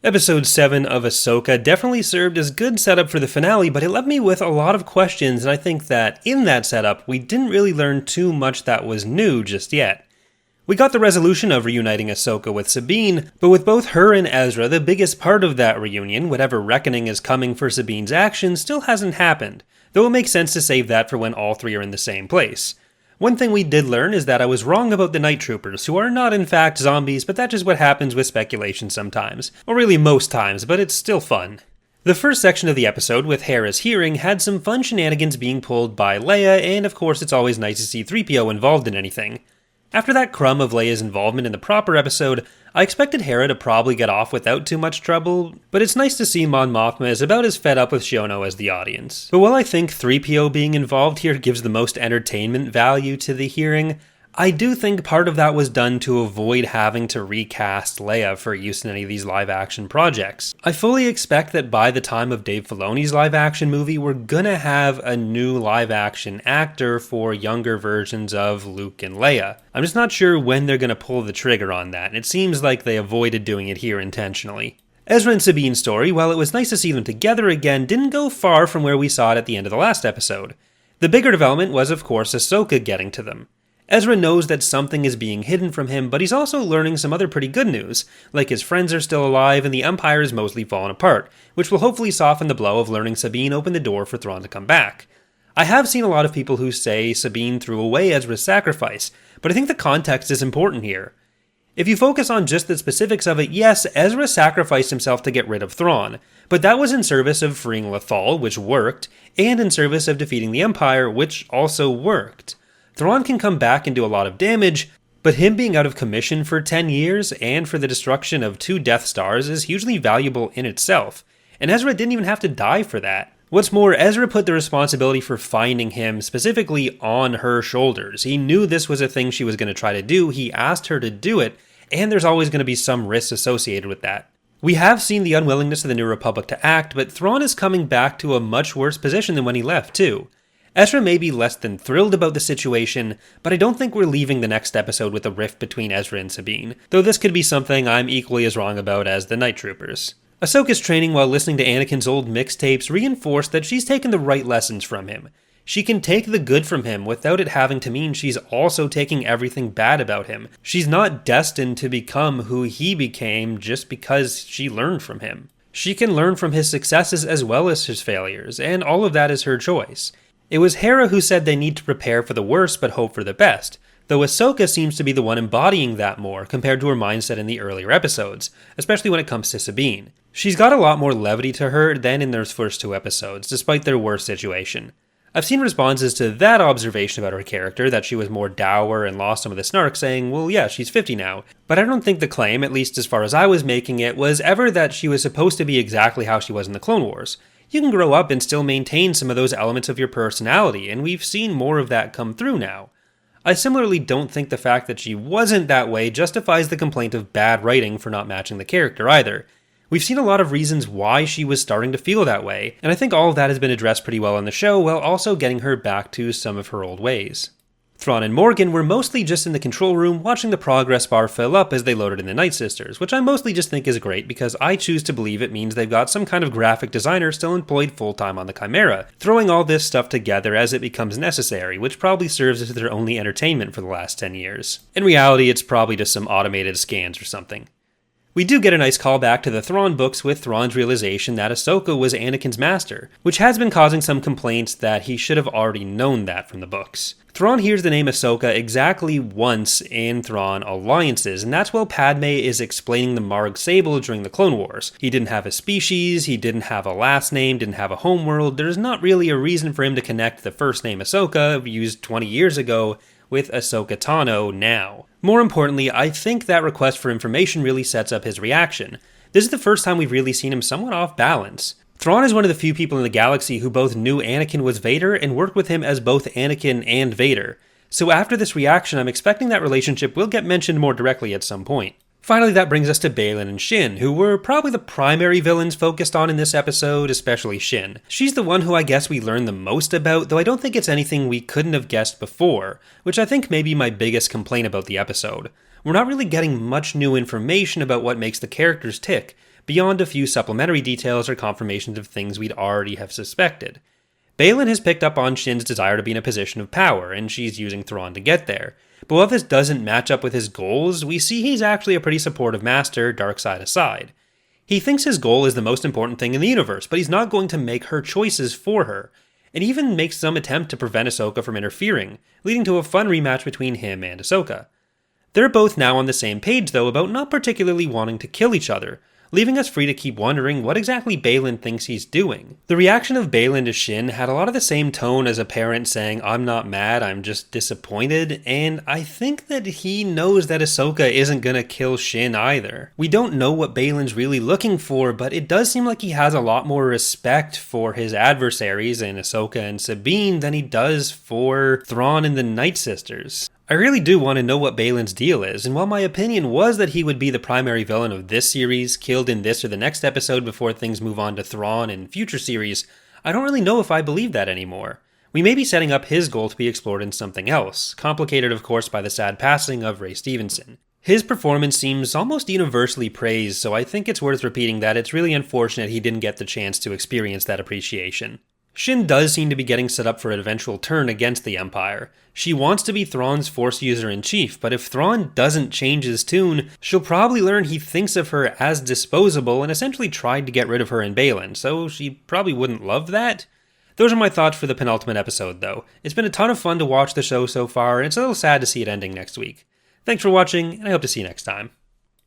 Episode 7 of Ahsoka definitely served as good setup for the finale, but it left me with a lot of questions, and I think that in that setup, we didn't really learn too much that was new just yet. We got the resolution of reuniting Ahsoka with Sabine, but with both her and Ezra, the biggest part of that reunion, whatever reckoning is coming for Sabine's actions, still hasn't happened, though it makes sense to save that for when all three are in the same place. One thing we did learn is that I was wrong about the night troopers, who are not in fact zombies, but that's just what happens with speculation sometimes. Or really most times, but it's still fun. The first section of the episode, with Hera's hearing, had some fun shenanigans being pulled by Leia, and of course it's always nice to see 3PO involved in anything. After that crumb of Leia's involvement in the proper episode, I expected Hera to probably get off without too much trouble, but it's nice to see Mon Mothma is about as fed up with Shiono as the audience. But while I think 3PO being involved here gives the most entertainment value to the hearing, I do think part of that was done to avoid having to recast Leia for use in any of these live-action projects. I fully expect that by the time of Dave Filoni's live-action movie, we're gonna have a new live-action actor for younger versions of Luke and Leia. I'm just not sure when they're gonna pull the trigger on that, and it seems like they avoided doing it here intentionally. Ezra and Sabine's story, while it was nice to see them together again, didn't go far from where we saw it at the end of the last episode. The bigger development was, of course, Ahsoka getting to them. Ezra knows that something is being hidden from him, but he's also learning some other pretty good news, like his friends are still alive and the Empire is mostly fallen apart, which will hopefully soften the blow of learning Sabine opened the door for Thrawn to come back. I have seen a lot of people who say Sabine threw away Ezra's sacrifice, but I think the context is important here. If you focus on just the specifics of it, yes, Ezra sacrificed himself to get rid of Thrawn, but that was in service of freeing Lothal, which worked, and in service of defeating the Empire, which also worked. Thrawn can come back and do a lot of damage, but him being out of commission for 10 years and for the destruction of 2 Death Stars is hugely valuable in itself, and Ezra didn't even have to die for that. What's more, Ezra put the responsibility for finding him specifically on her shoulders. He knew this was a thing she was going to try to do, he asked her to do it, and there's always going to be some risks associated with that. We have seen the unwillingness of the New Republic to act, but Thrawn is coming back to a much worse position than when he left, too. Ezra may be less than thrilled about the situation, but I don't think we're leaving the next episode with a rift between Ezra and Sabine, though this could be something I'm equally as wrong about as the Night Troopers. Ahsoka's training while listening to Anakin's old mixtapes reinforced that she's taken the right lessons from him. She can take the good from him without it having to mean she's also taking everything bad about him. She's not destined to become who he became just because she learned from him. She can learn from his successes as well as his failures, and all of that is her choice. It was Hera who said they need to prepare for the worst but hope for the best, though Ahsoka seems to be the one embodying that more compared to her mindset in the earlier episodes, especially when it comes to Sabine. She's got a lot more levity to her than in those first 2 episodes, despite their worst situation. I've seen responses to that observation about her character, that she was more dour and lost some of the snark, saying, well yeah, she's 50 now, but I don't think the claim, at least as far as I was making it, was ever that she was supposed to be exactly how she was in the Clone Wars. You can grow up and still maintain some of those elements of your personality, and we've seen more of that come through now. I similarly don't think the fact that she wasn't that way justifies the complaint of bad writing for not matching the character either. We've seen a lot of reasons why she was starting to feel that way, and I think all of that has been addressed pretty well on the show, while also getting her back to some of her old ways. Thrawn and Morgan were mostly just in the control room watching the progress bar fill up as they loaded in the nightsisters, which I mostly just think is great because I choose to believe it means they've got some kind of graphic designer still employed full-time on the Chimera, throwing all this stuff together as it becomes necessary, which probably serves as their only entertainment for the last 10 years. In reality, it's probably just some automated scans or something. We do get a nice callback to the Thrawn books with Thrawn's realization that Ahsoka was Anakin's master, which has been causing some complaints that he should have already known that from the books. Thrawn hears the name Ahsoka exactly once in Thrawn Alliances, and that's while Padme is explaining the Marg Sable during the Clone Wars. He didn't have a species, he didn't have a last name, didn't have a homeworld. There's not really a reason for him to connect the first name Ahsoka, used 20 years ago, with Ahsoka Tano now. More importantly, I think that request for information really sets up his reaction. This is the first time we've really seen him somewhat off balance. Thrawn is one of the few people in the galaxy who both knew Anakin was Vader and worked with him as both Anakin and Vader. So after this reaction, I'm expecting that relationship will get mentioned more directly at some point. Finally, that brings us to Balin and Shin, who were probably the primary villains focused on in this episode, especially Shin. She's the one who I guess we learned the most about, though I don't think it's anything we couldn't have guessed before, which I think may be my biggest complaint about the episode. We're not really getting much new information about what makes the characters tick, beyond a few supplementary details or confirmations of things we'd already have suspected. Balin has picked up on Shin's desire to be in a position of power, and she's using Thrawn to get there. But while this doesn't match up with his goals, we see he's actually a pretty supportive master, dark side aside. He thinks his goal is the most important thing in the universe, but he's not going to make her choices for her, and even makes some attempt to prevent Ahsoka from interfering, leading to a fun rematch between him and Ahsoka. They're both now on the same page, though, about not particularly wanting to kill each other, leaving us free to keep wondering what exactly Balin thinks he's doing. The reaction of Balin to Shin had a lot of the same tone as a parent saying, "I'm not mad, I'm just disappointed," and I think that he knows that Ahsoka isn't gonna kill Shin either. We don't know what Balin's really looking for, but it does seem like he has a lot more respect for his adversaries in Ahsoka and Sabine than he does for Thrawn and the Nightsisters. I really do want to know what Balin's deal is, and while my opinion was that he would be the primary villain of this series, killed in this or the next episode before things move on to Thrawn in future series, I don't really know if I believe that anymore. We may be setting up his goal to be explored in something else, complicated of course by the sad passing of Ray Stevenson. His performance seems almost universally praised, so I think it's worth repeating that it's really unfortunate he didn't get the chance to experience that appreciation. Shin does seem to be getting set up for an eventual turn against the Empire. She wants to be Thrawn's Force user-in-chief, but if Thrawn doesn't change his tune, she'll probably learn he thinks of her as disposable and essentially tried to get rid of her in Balin, so she probably wouldn't love that. Those are my thoughts for the penultimate episode, though. It's been a ton of fun to watch the show so far, and it's a little sad to see it ending next week. Thanks for watching, and I hope to see you next time.